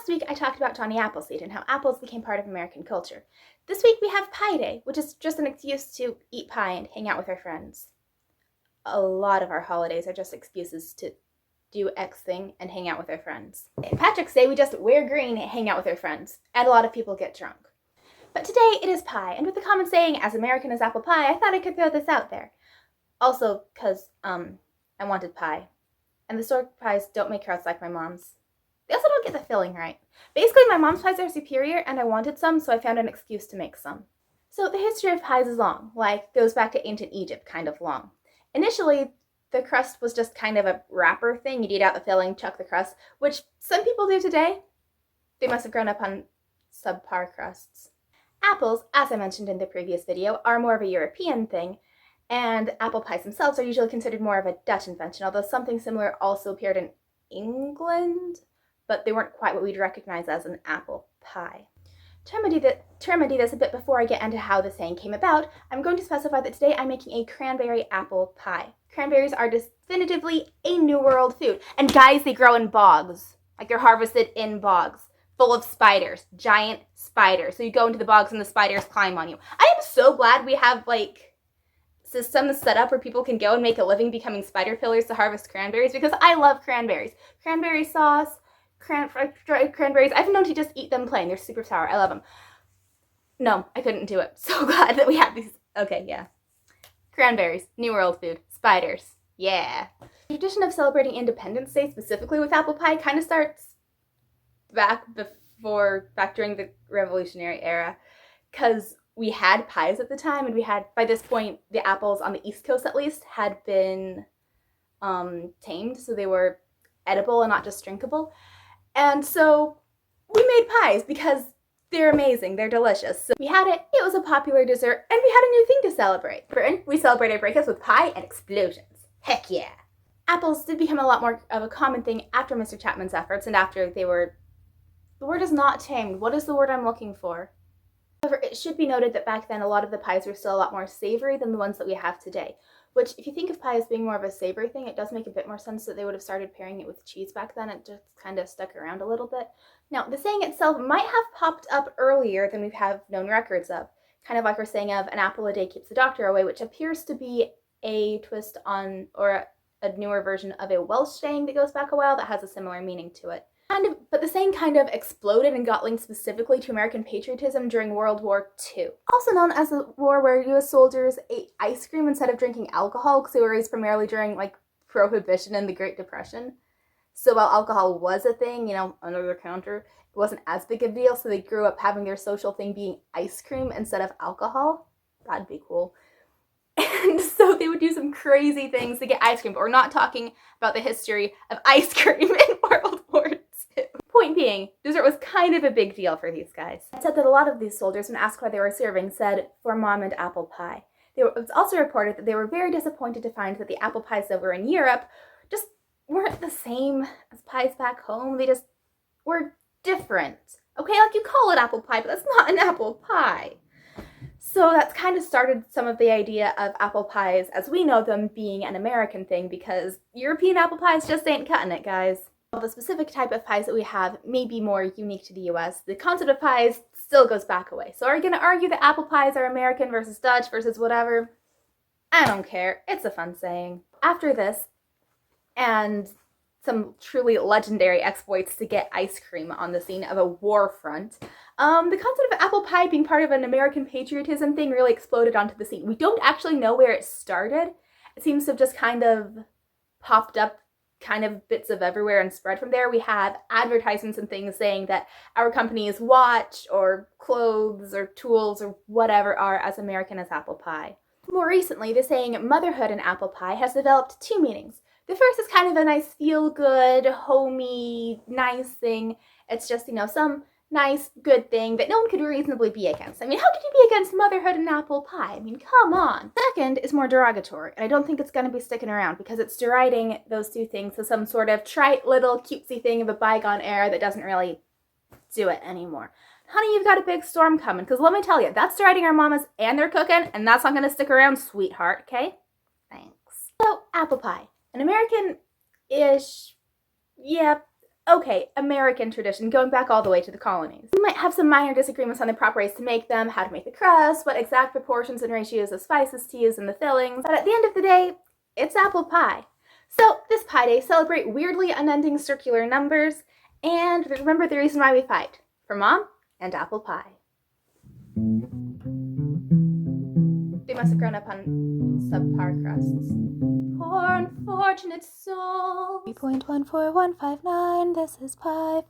Last week I talked about Johnny Appleseed and how apples became part of American culture. This week we have Pie Day, which is just an excuse to eat pie and hang out with our friends. A lot of our holidays are just excuses to do X thing and hang out with our friends. St. Patrick's Day we just wear green and hang out with our friends, and a lot of people get drunk. But today it is pie, and with the common saying, as American as apple pie, I thought I could throw this out there. Also, because, I wanted pie. And the store pies don't make crust like my mom's. They also don't get the filling right. Basically, my mom's pies are superior, and I wanted some, so I found an excuse to make some. So the history of pies is long, goes back to ancient Egypt, kind of long. Initially, the crust was just kind of a wrapper thing. You'd eat out the filling, chuck the crust, which some people do today. They must have grown up on subpar crusts. Apples, as I mentioned in the previous video, are more of a European thing, and apple pies themselves are usually considered more of a Dutch invention, although something similar also appeared in England, but they weren't quite what we'd recognize as an apple pie. To remedy this a bit before I get into how the saying came about, I'm going to specify that today I'm making a cranberry apple pie. Cranberries are definitively a New World food. And guys, they grow in bogs. They're harvested in bogs, full of spiders, giant spiders. So you go into the bogs and the spiders climb on you. I am so glad we have, systems set up where people can go and make a living becoming spider pillars to harvest cranberries, because I love cranberries. Cranberry sauce, dried cranberries. I've known to just eat them plain. They're super sour. I love them. No, I couldn't do it. So glad that we have these. Okay, yeah. Cranberries, New World food, spiders. Yeah. The tradition of celebrating Independence Day specifically with apple pie kind of starts back during the Revolutionary era, because we had pies at the time, and we had, by this point, the apples on the East Coast at least had been tamed, so they were edible and not just drinkable. And so we made pies because they're amazing, they're delicious. So we had it, it was a popular dessert, and we had a new thing to celebrate. Britain, we celebrate our breakups with pie and explosions. Heck yeah. Apples did become a lot more of a common thing after Mr. Chapman's efforts, and after the word is not tamed. What is the word I'm looking for? However, it should be noted that back then a lot of the pies were still a lot more savory than the ones that we have today. Which, if you think of pie as being more of a savory thing, it does make a bit more sense that they would have started pairing it with cheese back then. It just kind of stuck around a little bit. Now, the saying itself might have popped up earlier than we have known records of. Kind of like we're saying of an apple a day keeps the doctor away, which appears to be a twist on, or a newer version of a Welsh saying that goes back a while that has a similar meaning to it. But the saying kind of exploded and got linked specifically to American patriotism during World War II. Also known as the war where U.S. soldiers ate ice cream instead of drinking alcohol, because they were raised primarily during, Prohibition and the Great Depression. So while alcohol was a thing, under the counter, it wasn't as big a deal, so they grew up having their social thing being ice cream instead of alcohol. That'd be cool. And so they would do some crazy things to get ice cream, but we're not talking about the history of ice cream in World War II. Point being, dessert was kind of a big deal for these guys. It said that a lot of these soldiers, when asked why they were serving, said, "For Mom and apple pie." It was also reported that they were very disappointed to find that the apple pies that were in Europe just weren't the same as pies back home. They just were different. Okay, you call it apple pie, but that's not an apple pie. So that's kind of started some of the idea of apple pies as we know them being an American thing, because European apple pies just ain't cutting it, guys. While the specific type of pies that we have may be more unique to the US, the concept of pies still goes back a way. So are you going to argue that apple pies are American versus Dutch versus whatever? I don't care. It's a fun saying. After this, and some truly legendary exploits to get ice cream on the scene of a war front, the concept of apple pie being part of an American patriotism thing really exploded onto the scene. We don't actually know where it started. It seems to have just kind of popped up kind of bits of everywhere and spread from there. We have advertisements and things saying that our company's watch or clothes or tools or whatever are as American as apple pie. More recently, the saying motherhood and apple pie has developed two meanings. The first is kind of a nice feel-good, homey, nice thing. It's just, some nice, good thing that no one could reasonably be against. How could you be against motherhood and apple pie? Come on. Second is more derogatory, and I don't think it's going to be sticking around because it's deriding those two things to some sort of trite little cutesy thing of a bygone era that doesn't really do it anymore. Honey, you've got a big storm coming, because let me tell you, that's deriding our mamas and their cooking, and that's not going to stick around, sweetheart, okay? Thanks. So, apple pie. An American-ish, yeah, Okay, American tradition, going back all the way to the colonies. We might have some minor disagreements on the proper ways to make them, how to make the crust, what exact proportions and ratios of spices to use in the fillings, but at the end of the day, it's apple pie. So this Pie Day, celebrate weirdly unending circular numbers, and remember the reason why we fight, for Mom and apple pie. They must have grown up on subpar crusts. Poor unfortunate soul. 3.14159, this is pie.